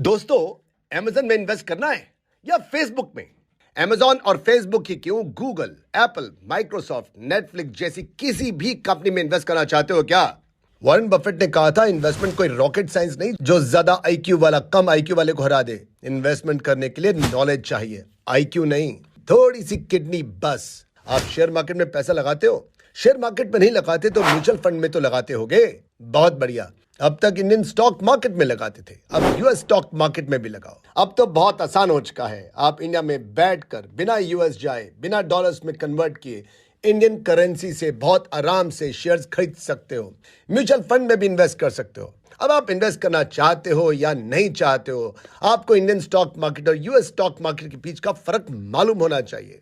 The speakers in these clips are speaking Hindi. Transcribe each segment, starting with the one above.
दोस्तों, अमेजन में इन्वेस्ट करना है या फेसबुक में? अमेजन और फेसबुक ही क्यों, गूगल, एप्पल, माइक्रोसॉफ्ट, नेटफ्लिक्स जैसी किसी भी कंपनी में इन्वेस्ट करना चाहते हो क्या? वॉरेन बफेट ने कहा था, इन्वेस्टमेंट कोई रॉकेट साइंस नहीं जो ज्यादा आईक्यू वाला कम आईक्यू वाले को हरा दे। इन्वेस्टमेंट करने के लिए नॉलेज चाहिए, आईक्यू नहीं, थोड़ी सी किडनी बस। आप शेयर मार्केट में पैसा लगाते हो? शेयर मार्केट में नहीं लगाते तो म्यूचुअल फंड में तो लगाते होगे। बहुत बढ़िया। अब तक इंडियन स्टॉक मार्केट में लगाते थे, अब यूएस स्टॉक मार्केट में भी लगाओ। अब तो बहुत आसान हो चुका है। आप इंडिया में बैठकर बिना यूएस जाए, बिना डॉलर्स में कन्वर्ट किए, इंडियन करेंसी से बहुत आराम से शेयर्स खरीद सकते हो। म्यूचुअल फंड में भी इन्वेस्ट कर सकते हो। अब आप इन्वेस्ट करना चाहते हो या नहीं चाहते हो, आपको इंडियन स्टॉक मार्केट और यूएस स्टॉक मार्केट के बीच का फर्क मालूम होना चाहिए।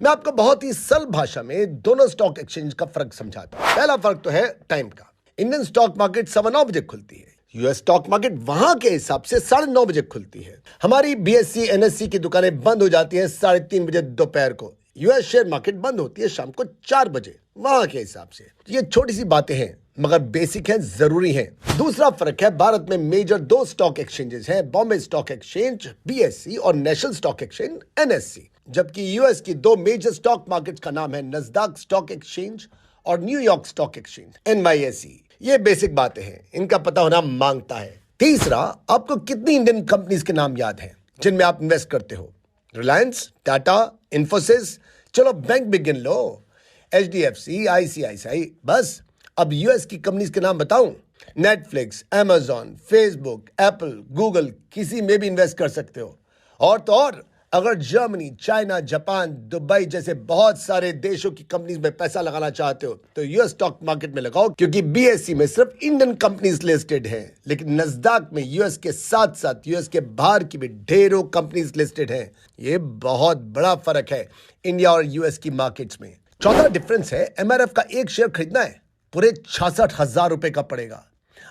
मैं आपको बहुत ही सरल भाषा में दोनों स्टॉक एक्सचेंज का फर्क समझाता हूं। पहला फर्क तो है टाइम का। इंडियन स्टॉक मार्केट 9:15 बजे खुलती है, यूएस स्टॉक मार्केट वहां के हिसाब से 9:30 बजे खुलती है। हमारी बीएससी एनएससी की दुकानें बंद हो जाती हैं 3:30 बजे दोपहर को। यूएस शेयर मार्केट बंद होती है शाम को 4 बजे वहां के हिसाब से। ये छोटी सी बातें हैं मगर बेसिक हैं, जरूरी हैं। दूसरा फर्क है, भारत में मेजर 2 स्टॉक एक्सचेंजेस हैं, बॉम्बे स्टॉक एक्सचेंज बीएससी और नेशनल स्टॉक एक्सचेंज एनएससी। जबकि यूएस की 2 मेजर स्टॉक मार्केट्स का नाम है नस्दाक स्टॉक एक्सचेंज और न्यूयॉर्क स्टॉक एक्सचेंज एनवाईएसई। ये बेसिक बातें हैं, इनका पता होना मांगता है। तीसरा, आपको कितनी इंडियन कंपनीज के नाम याद हैं जिनमें आप इन्वेस्ट करते हो? रिलायंस, टाटा, इन्फोसिस, चलो बैंक भी गिन लो, एचडीएफसी, आईसीआईसीआई। बस अब यूएस की कंपनीज के नाम बताऊं? Netflix, Amazon, Facebook, Apple, Google, किसी में भी इन्वेस्ट कर सकते हो। और तो और, अगर जर्मनी, चाइना, जापान, दुबई जैसे बहुत सारे देशों की कंपनीज में पैसा लगाना चाहते हो तो यूएस स्टॉक मार्केट में लगाओ, क्योंकि बीएससी में सिर्फ इंडियन कंपनीज लिस्टेड हैं, लेकिन नस्दाक में यूएस के साथ साथ यूएस के बाहर की भी ढेरों कंपनीज लिस्टेड हैं। ये बहुत बड़ा फर्क है इंडिया और यूएस की मार्केट्स में। चौथा डिफरेंस है, एमआरएफ का एक शेयर खरीदना है पूरे 66,000 रुपए का पड़ेगा।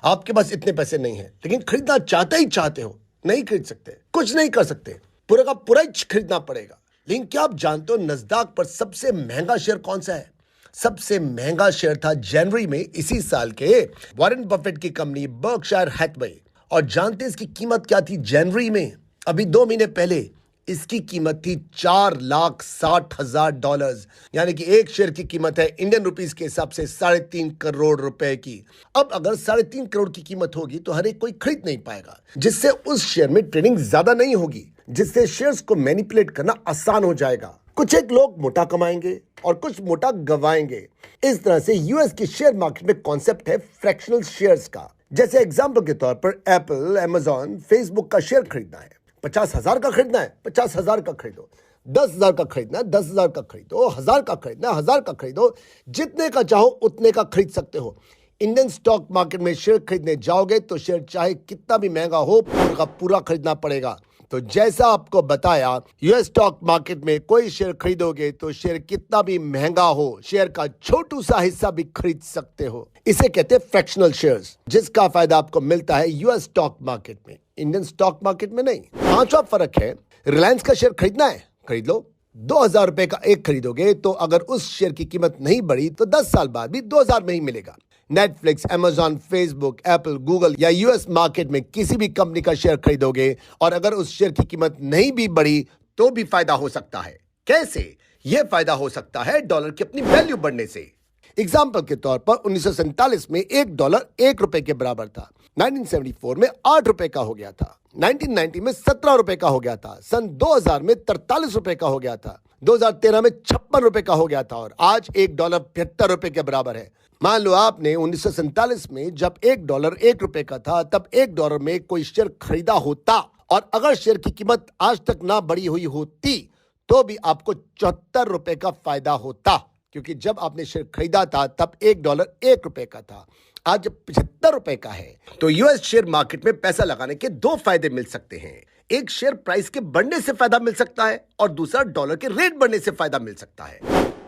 आपके पास इतने पैसे नहीं है, लेकिन खरीदना चाहते हो, नहीं खरीद सकते, कुछ नहीं कर सकते, पूरे का पूरा ही खरीदना पड़ेगा। लेकिन क्या आप जानते हो नस्दाक पर सबसे महंगा शेयर कौन सा है? सबसे महंगा शेयर था जनवरी में इसी साल के वॉरेन बफेट की कंपनी बर्कशायर हैथवे। और जानते हैं इसकी कीमत क्या थी जनवरी में? अभी 2 महीने पहले इसकी कीमत थी $4,60,000, यानी कि एक शेयर की कीमत है इंडियन रुपीस के हिसाब से 3.5 करोड़ रुपए की। अब अगर 3.5 करोड़ की कीमत होगी तो हर एक कोई खरीद नहीं पाएगा, जिससे उस शेयर में ट्रेडिंग ज्यादा नहीं होगी, जिससे शेयर्स को मैनिपुलेट करना आसान हो जाएगा। कुछ एक लोग मोटा कमाएंगे और कुछ मोटा गवाएंगे। इस तरह से यूएस की शेयर मार्केट में कॉन्सेप्ट है फ्रैक्शनल शेयर्स का। जैसे एग्जांपल के तौर पर एप्पल, अमेजॉन, फेसबुक का शेयर खरीदना है, 50,000 का खरीदना है, 50,000 का खरीदो। 10,000 का खरीदना है, 10,000 का खरीदो। 1,000 का खरीदना है, 1,000 का खरीदो। जितने का चाहो उतने का खरीद सकते हो। इंडियन स्टॉक मार्केट में शेयर खरीदने जाओगे तो शेयर चाहे कितना भी महंगा हो, पूरा का पूरा खरीदना पड़ेगा। तो जैसा आपको बताया, यूएस स्टॉक मार्केट में कोई शेयर खरीदोगे तो शेयर कितना भी महंगा हो, शेयर का छोटू सा हिस्सा भी खरीद सकते हो। इसे कहते हैं फ्रैक्शनल शेयर्स, जिसका फायदा आपको मिलता है यूएस स्टॉक मार्केट में, इंडियन स्टॉक मार्केट में नहीं। पांचवा फर्क है, रिलायंस का शेयर खरीदना है, खरीद लो। 2,000 रुपए का एक खरीदोगे तो अगर उस शेयर की कीमत नहीं बढ़ी तो 10 साल बाद भी 2,000 में ही मिलेगा। Netflix, Amazon, Facebook, Apple, Google या यूएस मार्केट में किसी भी कंपनी का शेयर खरीदोगे और अगर उस शेयर की कीमत नहीं भी बढ़ी तो भी फायदा हो सकता है। कैसे? यह फायदा हो सकता है डॉलर की अपनी वैल्यू बढ़ने से। एग्जाम्पल के तौर पर 1947 में $1 ₹1 के बराबर था। 1974 में $8 का हो गया था। 1990 में $17 का हो गया था। सन 2000 में $43 का हो गया था। 2013 में $56 का हो गया था और आज $1 ₹72 के बराबर है। मान लो आपने 1947 में जब $1 ₹1 का था तब $1 में कोई शेयर खरीदा होता और अगर शेयर की कीमत आज तक ना बढ़ी हुई होती तो भी आपको ₹74 का फायदा होता, क्योंकि जब आपने शेयर खरीदा था तब $1 ₹1 का था, आज ₹75 का है। तो यूएस शेयर मार्केट में पैसा लगाने के 2 फायदे मिल सकते हैं। एक, शेयर प्राइस के बढ़ने से फायदा मिल सकता है और दूसरा, डॉलर के रेट बढ़ने से फायदा मिल सकता है।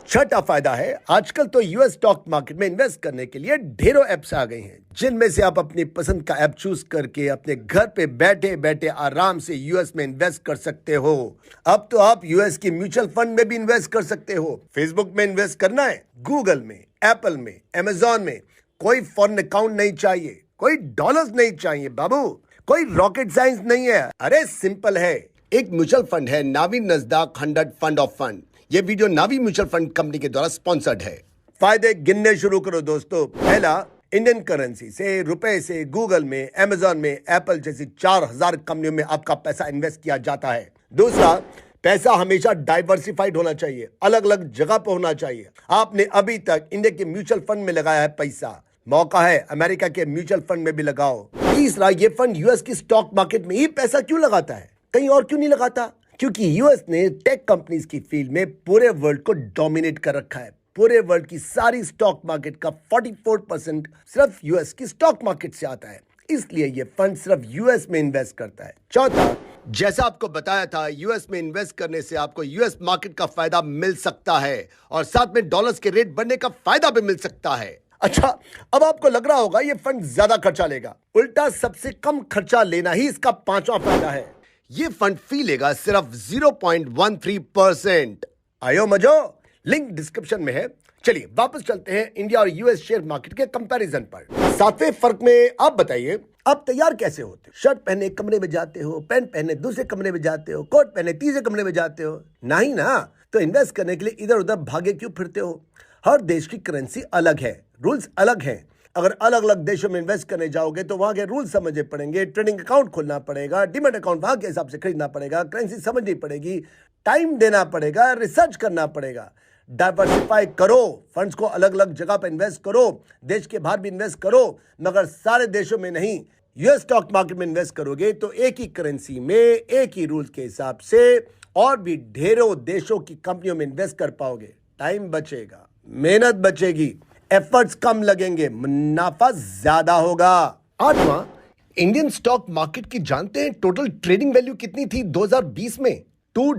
छठा फायदा है, आजकल तो यूएस स्टॉक मार्केट में इन्वेस्ट करने के लिए ढेरों ऐप्स आ गई हैं, जिनमें से आप अपनी पसंद का ऐप चूज करके अपने घर पे बैठे बैठे आराम से यूएस में इन्वेस्ट कर सकते हो। अब तो आप यूएस की म्यूचुअल फंड में भी इन्वेस्ट कर सकते हो। फेसबुक में इन्वेस्ट करना है, गूगल में, एप्पल में, अमेजॉन में, कोई फॉरेन अकाउंट नहीं चाहिए, कोई डॉलर्स नहीं चाहिए बाबू, कोई रॉकेट साइंस नहीं है, अरे सिंपल है। एक म्यूचुअल फंड है नावी नस्दाक 100 फंड ऑफ फंड। ये वीडियो नावी म्यूचुअल फंड कंपनी के द्वारा स्पॉन्सर्ड है। फायदे गिनने शुरू करो दोस्तों। पहला, इंडियन करेंसी से, रुपए से, गूगल में, अमेजॉन में, एप्पल जैसी 4000 कंपनियों में आपका पैसा इन्वेस्ट किया जाता है। दूसरा, पैसा हमेशा डाइवर्सिफाइड होना चाहिए, अलग अलग जगह पर होना चाहिए। आपने अभी तक इंडिया के म्यूचुअल फंड में लगाया है पैसा, मौका है अमेरिका के म्यूचुअल फंड में भी लगाओ। तीसरा, ये फंड यूएस की स्टॉक मार्केट में ही पैसा क्यों लगाता है, कहीं और क्यों नहीं लगाता? क्योंकि यूएस ने टेक कंपनीज की फील्ड में पूरे वर्ल्ड को डोमिनेट कर रखा है। पूरे वर्ल्ड की सारी स्टॉक मार्केट का 44% सिर्फ यूएस की स्टॉक मार्केट से आता है, इसलिए ये फंड सिर्फ यूएस में इन्वेस्ट करता है। चौथा, जैसा आपको बताया था, यूएस में इन्वेस्ट करने से आपको यूएस मार्केट का फायदा मिल सकता है और साथ में डॉलर्स के रेट बढ़ने का फायदा भी मिल सकता है। अच्छा, अब आपको लग रहा होगा ये फंड ज्यादा खर्चा लेगा, उल्टा सबसे कम खर्चा लेना ही इसका पांचवा फायदा है। ये फंड फी लेगा सिर्फ 0.13%। आयो मजो, लिंक डिस्क्रिप्शन में है। चलिए वापस चलते हैं इंडिया और यूएस शेयर मार्केट के कंपैरिजन पर। सातवें फर्क में आप बताइए, आप तैयार कैसे होते हो? शर्ट पहने एक कमरे में जाते हो, पैंट पहने दूसरे कमरे में जाते हो, कोट पहने तीसरे कमरे में जाते हो? नहीं ना, तो इन्वेस्ट करने के लिए इधर उधर भागे क्यों फिरते हो? हर देश की करेंसी अलग है, रूल्स अलग हैं। अगर अलग अलग देशों में इन्वेस्ट करने जाओगे तो वहां के रूल्स समझने पड़ेंगे, ट्रेडिंग अकाउंट खोलना पड़ेगा, डीमैट अकाउंट वहां के हिसाब से खरीदना पड़ेगा, करेंसी समझनी पड़ेगी, टाइम देना पड़ेगा, रिसर्च करना पड़ेगा। डाइवर्सिफाई करो, फंड्स को अलग अलग जगह पर इन्वेस्ट करो, देश के बाहर भी इन्वेस्ट करो, मगर सारे देशों में नहीं। यूएस स्टॉक मार्केट में इन्वेस्ट करोगे तो एक ही करेंसी में, एक ही रूल्स के हिसाब से और भी ढेरों देशों की कंपनियों में इन्वेस्ट कर पाओगे। टाइम बचेगा, मेहनत बचेगी, एफर्ट्स कम लगेंगे, मुनाफा ज्यादा होगा। आठवां, इंडियन स्टॉक मार्केट की जानते हैं टोटल ट्रेडिंग वैल्यू कितनी थी 2020 में? 2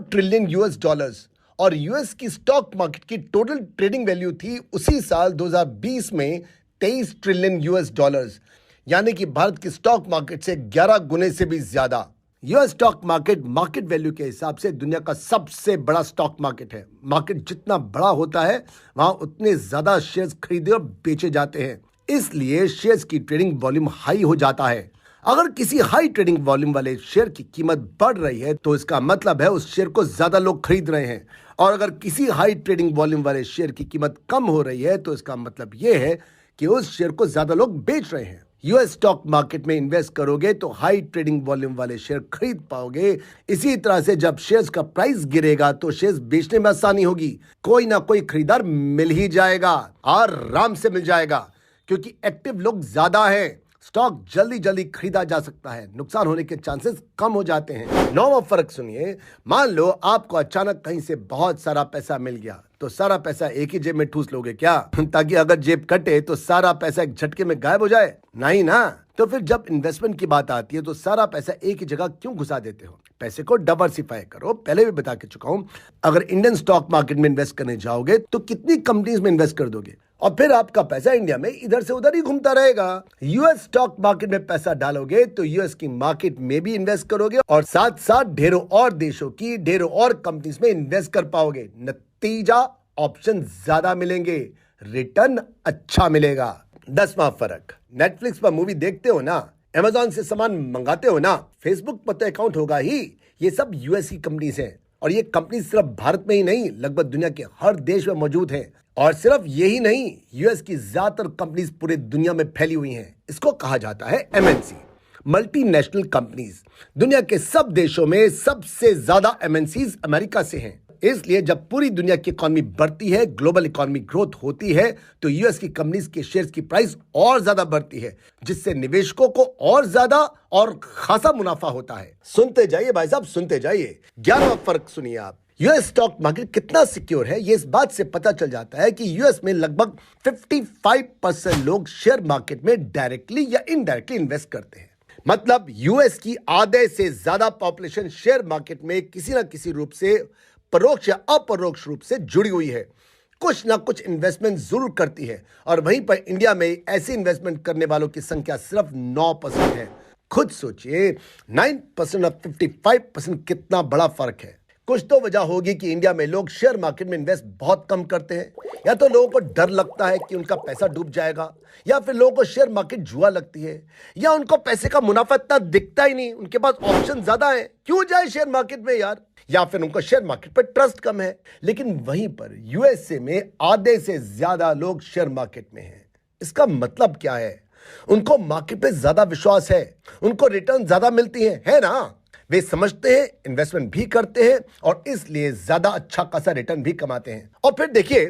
ट्रिलियन यूएस डॉलर्स। और यूएस की स्टॉक मार्केट की टोटल ट्रेडिंग वैल्यू थी उसी साल 2020 में 23 ट्रिलियन यूएस डॉलर्स, यानी कि भारत की स्टॉक मार्केट से 11 गुने से भी ज्यादा। यूएस स्टॉक मार्केट वैल्यू के हिसाब से दुनिया का सबसे बड़ा स्टॉक मार्केट है। मार्केट जितना बड़ा होता है वहां उतने ज्यादा शेयर्स खरीदे और बेचे जाते हैं, इसलिए शेयर्स की ट्रेडिंग वॉल्यूम हाई हो जाता है। अगर किसी हाई ट्रेडिंग वॉल्यूम वाले शेयर की कीमत बढ़ रही है तो इसका मतलब है उस शेयर को ज्यादा लोग खरीद रहे हैं, और अगर किसी हाई ट्रेडिंग वॉल्यूम वाले शेयर की कीमत कम हो रही है तो इसका मतलब यह है कि उस शेयर को ज्यादा लोग बेच रहे हैं। यूएस स्टॉक मार्केट में इन्वेस्ट करोगे तो हाई ट्रेडिंग वॉल्यूम वाले शेयर खरीद पाओगे। इसी तरह से जब शेयर्स का प्राइस गिरेगा तो शेयर्स बेचने में आसानी होगी, कोई ना कोई खरीदार मिल ही जाएगा, आराम से मिल जाएगा, क्योंकि एक्टिव लोग ज्यादा हैं। स्टॉक जल्दी जल्दी खरीदा जा सकता है, नुकसान होने के चांसेस कम हो जाते हैं। नौवां फर्क सुनिए, मान लो आपको अचानक कहीं से बहुत सारा पैसा मिल गया, तो सारा पैसा एक ही जेब में ठूस लोगे क्या? ताकि अगर जेब कटे तो सारा पैसा एक झटके में गायब हो जाए? नहीं ना। तो फिर जब इन्वेस्टमेंट की बात आती है तो सारा पैसा एक ही जगह क्यों घुसा देते हो? पैसे को डाइवर्सिफाई करो। पहले भी बता के चुका हूं, अगर इंडियन स्टॉक मार्केट में इन्वेस्ट करने जाओगे तो कितनी कंपनीज में इन्वेस्ट कर दोगे, और फिर आपका पैसा इंडिया में इधर से उधर ही घूमता रहेगा। यूएस स्टॉक मार्केट में पैसा डालोगे तो यूएस की मार्केट में भी इन्वेस्ट करोगे और साथ साथ ढेरों और देशों की ढेरों और कंपनीज में इन्वेस्ट कर पाओगे। नतीजा, ऑप्शन ज्यादा मिलेंगे, रिटर्न अच्छा मिलेगा। 10वां फर्क, नेटफ्लिक्स पर मूवी देखते हो ना, अमेजॉन से सामान मंगाते हो ना, फेसबुक पर तो अकाउंट होगा ही। ये सब यूएस की कंपनीज हैं, और ये कंपनी सिर्फ भारत में ही नहीं, लगभग दुनिया के हर देश में मौजूद हैं। और सिर्फ यही नहीं, यूएस की ज्यादातर कंपनीज पूरे दुनिया में फैली हुई हैं। इसको कहा जाता है एमएनसी, मल्टीनेशनल कंपनीज। दुनिया के सब देशों में सबसे ज्यादा एमएनसीज अमेरिका से हैं। इसलिए जब पूरी दुनिया की इकोनॉमी बढ़ती है, ग्लोबल इकोनॉमी ग्रोथ होती है, तो यूएस की कंपनीज के शेयर्स की प्राइस और ज्यादा बढ़ती है, जिससे निवेशकों को और ज्यादा और खासा मुनाफा होता है। सुनते जाइए भाई साहब, सुनते जाइए। 11वां फर्क सुनिए आप, यूएस स्टॉक मार्केट कितना सिक्योर है ये इस बात से पता चल जाता है कि यूएस में लगभग 55% लोग शेयर मार्केट में डायरेक्टली या इनडायरेक्टली इन्वेस्ट करते हैं। मतलब यूएस की आधे से ज्यादा पॉपुलेशन शेयर मार्केट में किसी ना किसी रूप से, परोक्ष या अपरोक्ष रूप से जुड़ी हुई है, कुछ ना कुछ इन्वेस्टमेंट जरूर करती है। और वहीं पर इंडिया में ऐसे इन्वेस्टमेंट करने वालों की संख्या सिर्फ 9% है। खुद सोचिए, 9% और 55% कितना बड़ा फर्क है। कुछ तो वजह होगी कि इंडिया में लोग शेयर मार्केट में इन्वेस्ट बहुत कम करते हैं। या तो लोगों को डर लगता है कि उनका पैसा डूब जाएगा, या फिर लोगों को शेयर मार्केट जुआ लगती है, या उनको पैसे का मुनाफा इतना दिखता ही नहीं, उनके पास ऑप्शन ज्यादा है, क्यों जाए शेयर मार्केट में यार, या फिर उनको शेयर मार्केट पर ट्रस्ट कम है। लेकिन वहीं पर यूएसए में आधे से ज्यादा लोग शेयर मार्केट में हैं। इसका मतलब क्या है? उनको मार्केट पे ज्यादा विश्वास है, उनको रिटर्न ज्यादा मिलती है ना। वे समझते हैं, इन्वेस्टमेंट भी करते हैं और इसलिए ज्यादा अच्छा खासा रिटर्न भी कमाते हैं। और फिर देखिए,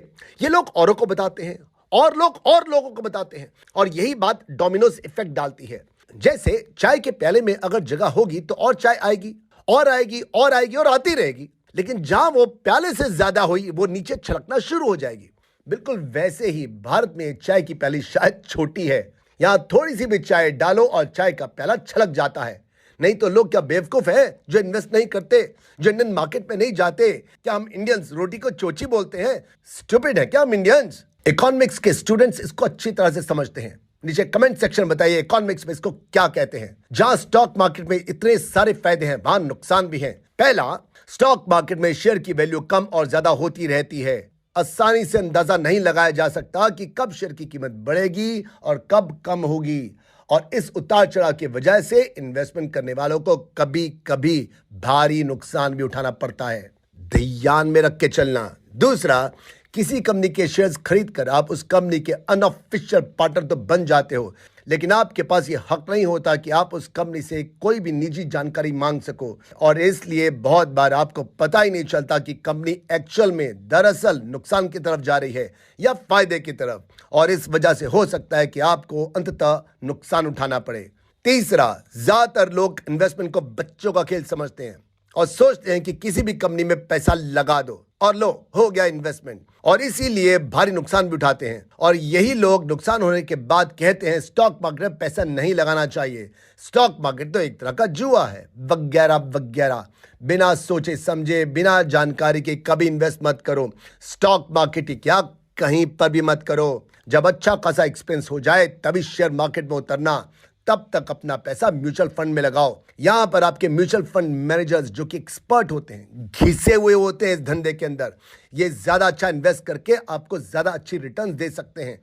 ये लोग औरों को बताते हैं और लोग और लोगों को बताते हैं, और यही बात डोमिनोज इफेक्ट डालती है। जैसे चाय के प्याले में अगर जगह होगी तो और चाय आएगी और आएगी और आएगी और आती रहेगी, लेकिन जहां वो प्याले से ज्यादा हुई वो नीचे छलकना शुरू हो जाएगी। बिल्कुल वैसे ही भारत में चाय की प्याली शायद छोटी है, यहां थोड़ी सी भी चाय डालो और चाय का प्याला छलक जाता है। नहीं तो लोग क्या बेवकूफ है जो इन्वेस्ट नहीं करते, जो इंडियन मार्केट में नहीं जाते? क्या हम इंडियंस रोटी को चोची बोलते हैं? स्टूपिड है क्या हम इंडियंस? इकोनॉमिक्स के स्टूडेंट्स इसको अच्छी तरह से समझते हैं। नीचे कमेंट सेक्शन बताइए इकोनॉमिक्स में इसको क्या कहते हैं। जहां स्टॉक मार्केट में इतने सारे फायदे हैं, वहां नुकसान भी हैं। पहला, स्टॉक मार्केट में शेयर की वैल्यू कम और ज्यादा होती रहती है। आसानी से अंदाजा नहीं लगाया जा सकता कि कब शेयर की कीमत बढ़ेगी और कब कम होगी, और इस उतार चढ़ाव की वजह से इन्वेस्टमेंट करने वालों को कभी कभी भारी नुकसान भी उठाना पड़ता है। ध्यान में रख के चलना। दूसरा, किसी कंपनी के शेयर्स खरीदकर आप उस कंपनी के अनऑफिशियल पार्टनर तो बन जाते हो, लेकिन आपके पास ये हक नहीं होता कि आप उस कंपनी से कोई भी निजी जानकारी मांग सको, और इसलिए बहुत बार आपको पता ही नहीं चलता कि कंपनी एक्चुअल में दरअसल नुकसान की तरफ जा रही है या फायदे की तरफ, और इस वजह से हो सकता है कि आपको अंततः नुकसान उठाना पड़े। तीसरा, ज्यादातर लोग इन्वेस्टमेंट को बच्चों का खेल समझते हैं और सोचते हैं कि किसी भी कंपनी में पैसा लगा दो और लो हो गया इन्वेस्टमेंट, और इसीलिए भारी नुकसान भी उठाते हैं। और यही लोग नुकसान होने के बाद कहते हैं स्टॉक मार्केट में पैसा नहीं लगाना चाहिए, स्टॉक मार्केट तो एक तरह का जुआ है, वगैरह वगैरह। बिना सोचे समझे, बिना जानकारी के कभी इन्वेस्ट मत करो। स्टॉक मार्केट ही क्या, कहीं पर भी मत करो। जब अच्छा खासा एक्सपेंस हो जाए तभी शेयर मार्केट में उतरना, तब तक अपना पैसा म्यूचुअल फंड में लगाओ। यहां पर आपके म्यूचुअल फंड मैनेजर्स जो कि एक्सपर्ट होते हैं, घिसे हुए होते हैं इस धंधे के अंदर, ये ज्यादा अच्छा इन्वेस्ट करके आपको ज्यादा अच्छी रिटर्न दे सकते हैं।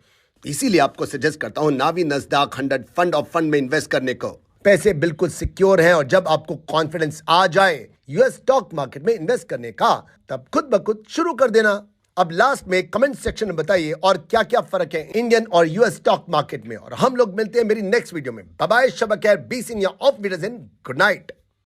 इसीलिए आपको सजेस्ट करता हूं नावी नस्दाक 100 फंड ऑफ फंड में इन्वेस्ट करने को। पैसे बिल्कुल सिक्योर हैं, और जब आपको कॉन्फिडेंस आ जाए यूएस स्टॉक मार्केट में इन्वेस्ट करने का, तब खुद ब खुद शुरू कर देना। अब लास्ट में कमेंट सेक्शन में बताइए और क्या क्या फर्क है इंडियन और यूएस स्टॉक मार्केट में, और हम लोग मिलते हैं मेरी नेक्स्ट वीडियो में। बाय बाय, शब खैर, बी सीन या of videos in good night.